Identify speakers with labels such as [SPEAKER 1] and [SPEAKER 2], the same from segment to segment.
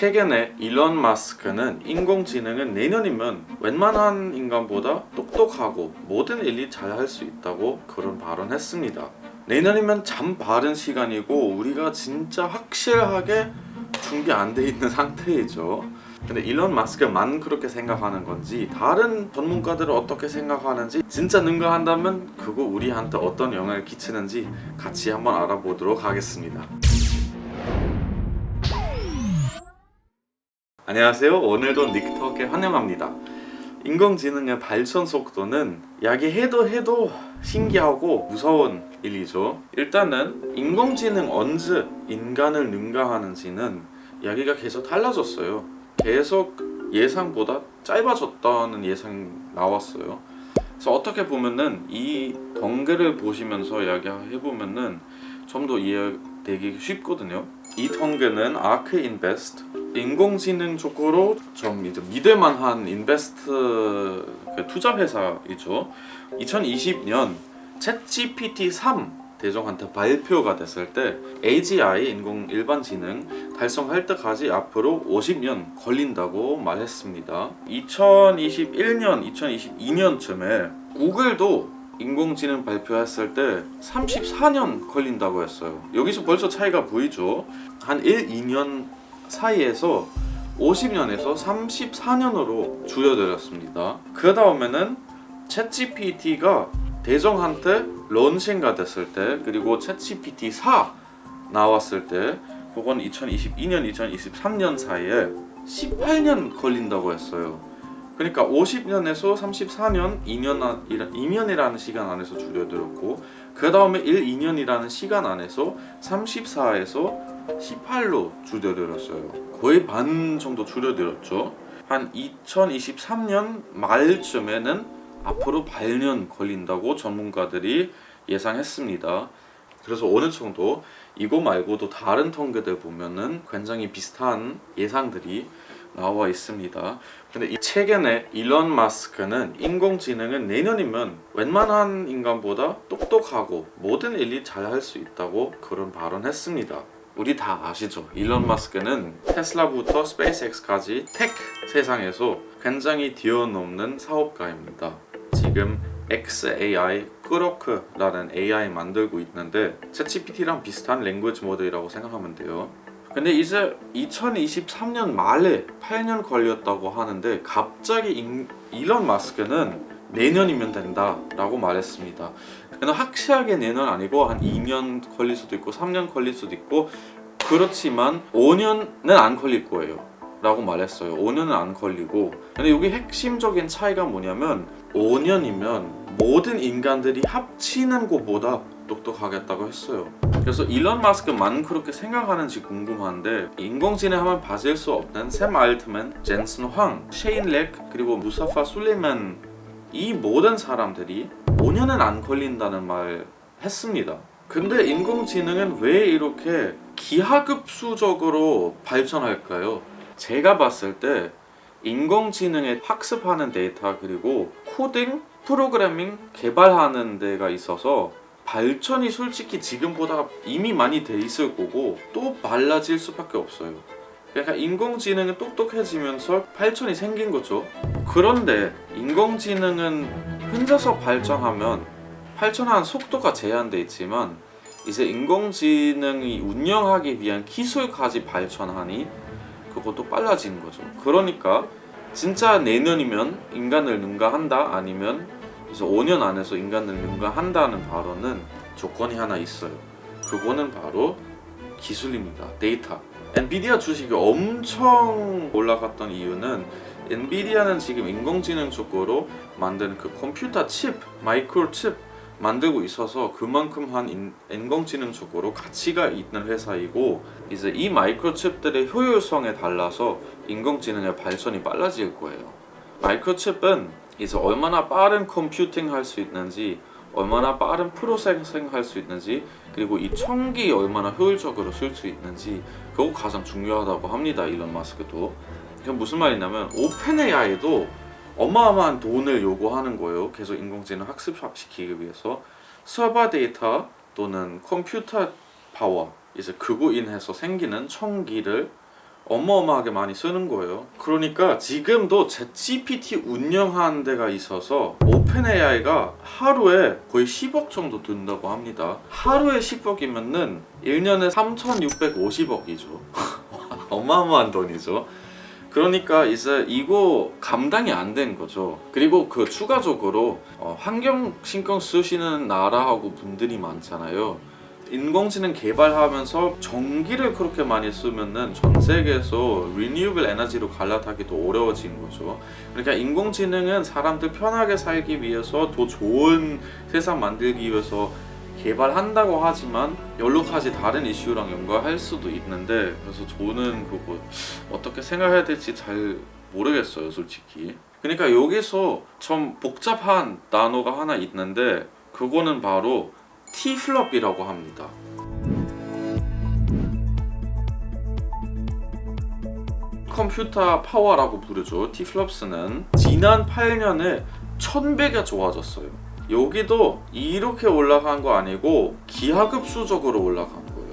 [SPEAKER 1] 최근에 일론 마스크는 인공지능은 내년이면 웬만한 인간보다 똑똑하고 모든 일이 잘할 수 있다고 그런 발언했습니다. 내년이면 참 빠른 시간이고 우리가 진짜 확실하게 준비 안 돼 있는 상태이죠. 근데 일론 마스크만 그렇게 생각하는 건지 다른 전문가들은 어떻게 생각하는지 진짜 능가한다면 그거 우리한테 어떤 영향을 끼치는지 같이 한번 알아보도록 하겠습니다. 안녕하세요. 오늘도 닉톡에 환영합니다. 인공지능의 발전 속도는 야기해도 신기하고 무서운 일이죠. 일단은 인공지능 언제 인간을 능가하는지는 이야기가 계속 달라졌어요. 계속 예상보다 짧아졌다는 예상 나왔어요. 그래서 어떻게 보면은 이 통계를 보시면서 이야기해보면은 좀 더 이해되기 쉽거든요. 이 통계는 아크 인베스트 인공지능 쪽으로 좀 이제 믿을만한 인베스트 투자 회사이죠. 2020년 챗GPT 3 대중한테 발표가 됐을 때 AGI 인공지능 달성할 때까지 앞으로 50년 걸린다고 말했습니다. 2021년, 2022년쯤에 구글도 인공지능 발표했을 때 34년 걸린다고 했어요. 여기서 벌써 차이가 보이죠. 한 1, 2년 사이에서 50년에서 34년으로 줄여들었습니다. 그 다음에는 챗GPT가 대중한테 론칭가 됐을 때, 그리고 챗GPT 4 나왔을 때, 그건 2022년, 2023년 사이에 18년 걸린다고 했어요. 그러니까 50년에서 34년, 2년이라는 시간 안에서 줄여들었고, 그 다음에 1, 2년이라는 시간 안에서 34에서 18로 줄여들었어요. 거의 반 정도 줄여들었죠. 한 2023년 말쯤에는 앞으로 8년 걸린다고 전문가들이 예상했습니다. 그래서 어느 정도 이거 말고도 다른 통계들 보면은 굉장히 비슷한 예상들이 나와 있습니다. 근데 최근에 일론 마스크는 인공지능은 내년이면 웬만한 인간보다 똑똑하고 모든 일이 잘할 수 있다고 그런 발언했습니다. 우리 다 아시죠? 일론 마스크는 테슬라부터 스페이스X까지 테크 세상에서 굉장히 뛰어넘는 사업가입니다. 지금 XAI, 크로크라는 AI 만들고 있는데 챗GPT랑 비슷한 랭귀지 모델이라고 생각하면 돼요. 근데 이제 2023년 말에 8년 걸렸다고 하는데 갑자기 일론 마스크는 내년이면 된다라고 말했습니다. 근데 확실하게 내년 아니고 한 2년 걸릴 수도 있고 3년 걸릴 수도 있고, 그렇지만 5년은 안 걸릴 거예요 라고 말했어요. 5년은 안 걸리고. 근데 여기 핵심적인 차이가 뭐냐면 5년이면 모든 인간들이 합치는 것보다 똑똑하겠다고 했어요. 그래서 일론 마스크만 그렇게 생각하는지 궁금한데, 인공지능 하면 빠질 수 없는 샘 알트만, 젠슨 황, 셰인 렉, 그리고 무사파 술리만, 이 모든 사람들이 5년은 안 걸린다는 말 했습니다. 근데 인공지능은 왜 이렇게 기하급수적으로 발전할까요? 제가 봤을 때 인공지능에 학습하는 데이터, 그리고 코딩, 프로그래밍 개발하는 데가 있어서 발전이 솔직히 지금보다 이미 많이 돼 있을 거고 또 빨라질 수밖에 없어요. 그러니까 인공지능은 똑똑해지면서 발전이 생긴 거죠. 그런데 인공지능은 혼자서 발전하면 발전하는 속도가 제한돼 있지만, 이제 인공지능이 운영하기 위한 기술까지 발전하니 그것도 빨라지는 거죠. 그러니까 진짜 내년이면 인간을 능가한다, 아니면 이제 5년 안에서 인간을 능가한다는 발언은 조건이 하나 있어요. 그거는 바로 기술입니다. 데이터. 엔비디아 주식이 엄청 올라갔던 이유는, 엔비디아는 지금 인공지능 쪽으로 만드는 그 컴퓨터 칩, 마이크로 칩 만들고 있어서 그만큼 한 인공지능 쪽으로 가치가 있는 회사이고, 이제 이 마이크로칩들의 효율성에 달라서 인공지능의 발전이 빨라질 거예요. 마이크로칩은 이제 얼마나 빠른 컴퓨팅 할 수 있는지, 얼마나 빠른 프로세싱 할 수 있는지, 그리고 이 청기 얼마나 효율적으로 쓸 수 있는지, 그거 가장 중요하다고 합니다. 일론 마스크도. 그게 무슨 말이냐면 오픈 AI도 어마어마한 돈을 요구하는 거예요. 계속 인공지능 학습시키기 위해서. 서버 데이터 또는 컴퓨터 파워, 이제 그거 인해서 생기는 청기를 어마어마하게 많이 쓰는 거예요. 그러니까 지금도 챗GPT 운영하는 데가 있어서 오픈AI가 하루에 거의 10억 정도 든다고 합니다. 하루에 10억이면은 1년에 3,650억이죠. 어마어마한 돈이죠. 그러니까 이제 이거 감당이 안 된 거죠. 그리고 그 추가적으로 환경 신경 쓰시는 나라하고 분들이 많잖아요. 인공지능 개발하면서 전기를 그렇게 많이 쓰면은 전 세계에서 리뉴얼 에너지로 갈아타기도 어려워진 거죠. 그러니까 인공지능은 사람들 편하게 살기 위해서 더 좋은 세상 만들기 위해서 개발한다고 하지만 여러 가지 다른 이슈랑 연관할 수도 있는데, 그래서 저는 그거 어떻게 생각해야 될지 잘 모르겠어요, 솔직히. 그러니까 여기서 좀 복잡한 단어가 하나 있는데 그거는 바로 Tflop이라고 합니다. 컴퓨터 파워라고 부르죠. Tflops는 지난 8년에 1000배가 좋아졌어요. 여기도 이렇게 올라간 거 아니고 기하급수적으로 올라간 거예요.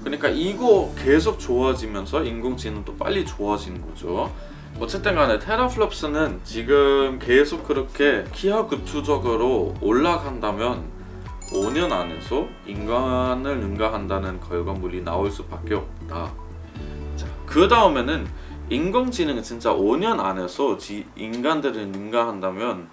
[SPEAKER 1] 그러니까 이거 계속 좋아지면서 인공지능도 빨리 좋아진 거죠. 어쨌든 간에 테라플롭스는 지금 계속 그렇게 기하급수적으로 올라간다면 5년 안에서 인간을 능가한다는 결과물이 나올 수밖에 없다. 자, 그 다음에는 인공지능은 진짜 5년 안에서 인간들을 능가한다면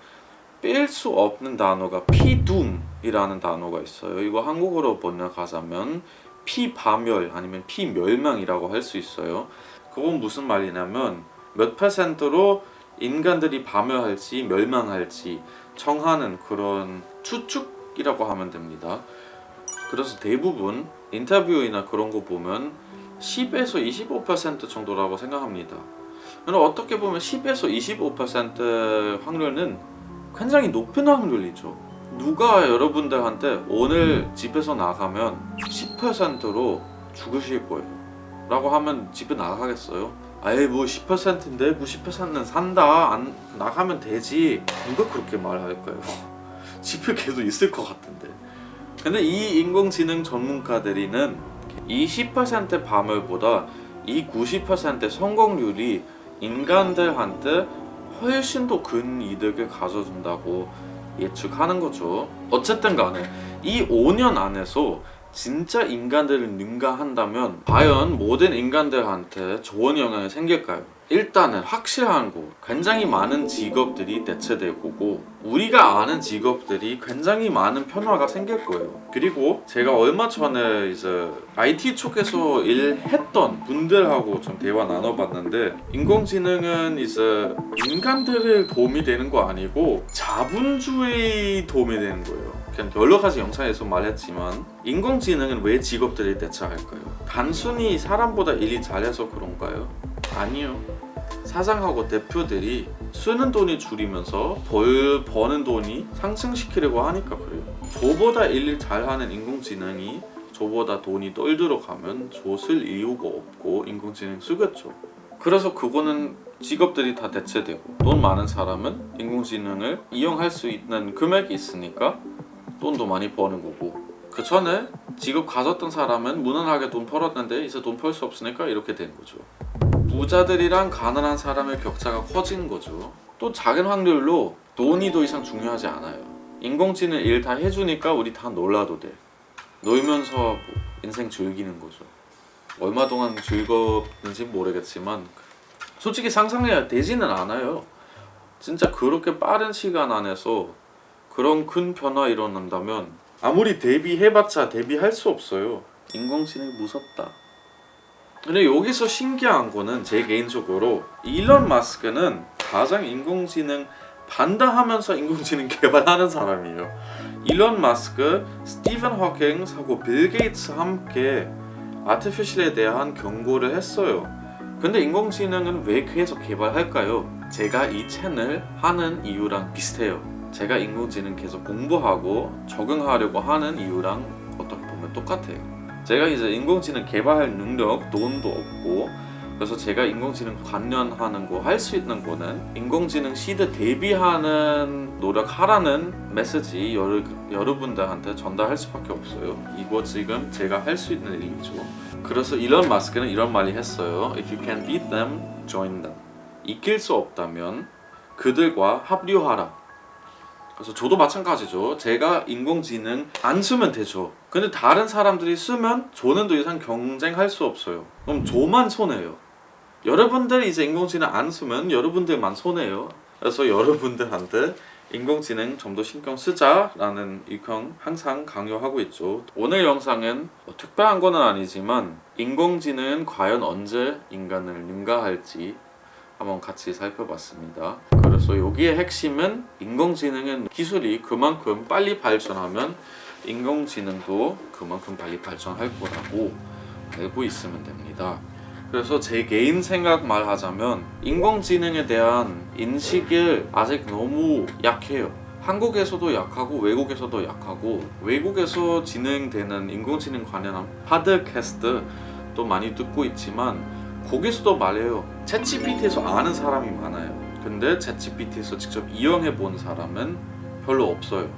[SPEAKER 1] 뺄 수 없는 단어가 피둠이라는 단어가 있어요. 이거 한국어로 번역하자면 피파멸 아니면 피멸망이라고 할 수 있어요. 그건 무슨 말이냐면 몇 퍼센트로 인간들이 파멸할지 멸망할지 정하는 그런 추측이라고 하면 됩니다. 그래서 대부분 인터뷰나 그런 거 보면 10에서 25% 정도라고 생각합니다. 그럼 어떻게 보면 10에서 25% 확률은 굉장히 높은 확률이죠. 누가 여러분들한테 오늘 집에서 나가면 10%로 죽으실 거예요 라고 하면 집에 나가겠어요? 아예 뭐 10%인데 뭐 10%는 산다, 안 나가면 되지, 누가 그렇게 말할까요? 집에 계속 있을 것 같은데. 근데 이 인공지능 전문가들이는 이 10% 파멸보다 이 90% 성공률이 인간들한테 훨씬 더 큰 이득을 가져준다고 예측하는 거죠. 어쨌든 간에 이 5년 안에서 진짜 인간들을 능가한다면 과연 모든 인간들한테 좋은 영향이 생길까요? 일단은 확실한 거, 굉장히 많은 직업들이 대체될 거고 우리가 아는 직업들이 굉장히 많은 변화가 생길 거예요. 그리고 제가 얼마 전에 이제 IT 쪽에서 일했던 분들하고 좀 대화 나눠봤는데 인공지능은 이제 인간들을 도움이 되는 거 아니고 자본주의 도움이 되는 거예요. 그냥 여러 가지 영상에서 말했지만 인공지능은 왜 직업들을 대체할까요? 단순히 사람보다 일이 잘해서 그런가요? 아니요. 사장하고 대표들이 쓰는 돈이 줄이면서 버는 돈이 상승시키려고 하니까 그래요. 저보다 일 잘하는 인공지능이 저보다 돈이 덜 들어가면 저 쓸 이유가 없고 인공지능 쓰겠죠. 그래서 그거는 직업들이 다 대체되고 돈 많은 사람은 인공지능을 이용할 수 있는 금액이 있으니까 돈도 많이 버는 거고, 그 전에 직업 가졌던 사람은 무난하게 돈 벌었는데 이제 돈 벌 수 없으니까 이렇게 된 거죠. 부자들이랑 가난한 사람의 격차가 커진 거죠. 또 작은 확률로 돈이 더 이상 중요하지 않아요. 인공지능 일 다 해주니까 우리 다 놀아도 돼. 놀면서 뭐 인생 즐기는 거죠. 얼마 동안 즐겁는지 모르겠지만 솔직히 상상해야 되지는 않아요. 진짜 그렇게 빠른 시간 안에서 그런 큰 변화 일어난다면 아무리 대비해봤자 대비할 수 없어요. 인공지능 무섭다. 근데 여기서 신기한 거는 제 개인적으로 일론 마스크는 가장 인공지능 반대하면서 인공지능 개발하는 사람이에요. 일론 마스크, 스티븐 호킹하고 빌 게이츠 함께 아티피셜에 대한 경고를 했어요. 근데 인공지능은 왜 계속 개발할까요? 제가 이 채널 하는 이유랑 비슷해요. 제가 인공지능 계속 공부하고 적응하려고 하는 이유랑 어떻게 보면 똑같아요. 제가 이제 인공지능 개발할 능력, 돈도 없고 그래서 제가 인공지능 관련하는 거 할 수 있는 거는 인공지능 시대 대비하는 노력하라는 메시지 여러분들한테 전달할 수밖에 없어요. 이거 지금 제가 할 수 있는 일이죠. 그래서 일론 마스크는 이런 말이 했어요. If you can beat them, join them. 이길 수 없다면 그들과 합류하라. 그래서 저도 마찬가지죠. 제가 인공지능 안 쓰면 되죠. 근데 다른 사람들이 쓰면 저는 더 이상 경쟁할 수 없어요. 그럼 저만 손해요. 여러분들 이제 인공지능 안 쓰면 여러분들만 손해요. 그래서 여러분들한테 인공지능 좀 더 신경 쓰자라는 의견 항상 강요하고 있죠. 오늘 영상은 특별한 건 아니지만 인공지능은 과연 언제 인간을 능가할지 한번 같이 살펴봤습니다. 그래서 여기의 핵심은 인공지능은 기술이 그만큼 빨리 발전하면 인공지능도 그만큼 빨리 발전할 거라고 알고 있으면 됩니다. 그래서 제 개인 생각 말하자면 인공지능에 대한 인식이 아직 너무 약해요. 한국에서도 약하고 외국에서도 약하고, 외국에서 진행되는 인공지능 관련한 팟캐스트도 많이 듣고 있지만 거기서도 말해요. 챗GPT에서 아는 사람이 많아요. 근데 챗GPT에서 직접 이용해 본 사람은 별로 없어요.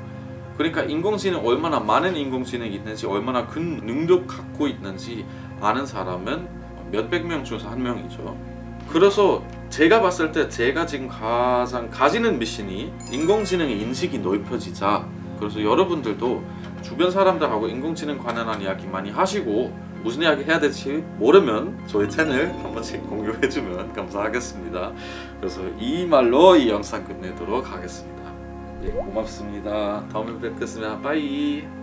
[SPEAKER 1] 그러니까 인공지능 얼마나 많은 인공지능이 있는지, 얼마나 큰 능력 갖고 있는지 아는 사람은 몇백 명 중에서 한 명이죠. 그래서 제가 봤을 때 제가 지금 가장 가지는 미션이 인공지능의 인식이 넓혀지자. 그래서 여러분들도 주변 사람들하고 인공지능 관련한 이야기 많이 하시고, 무슨 이야기 해야 될지 모르면 저희 채널 한 번씩 공유해주면 감사하겠습니다. 그래서 이 말로 이 영상 끝내도록 하겠습니다. 예, 고맙습니다. 다음에 뵙겠습니다. 빠이.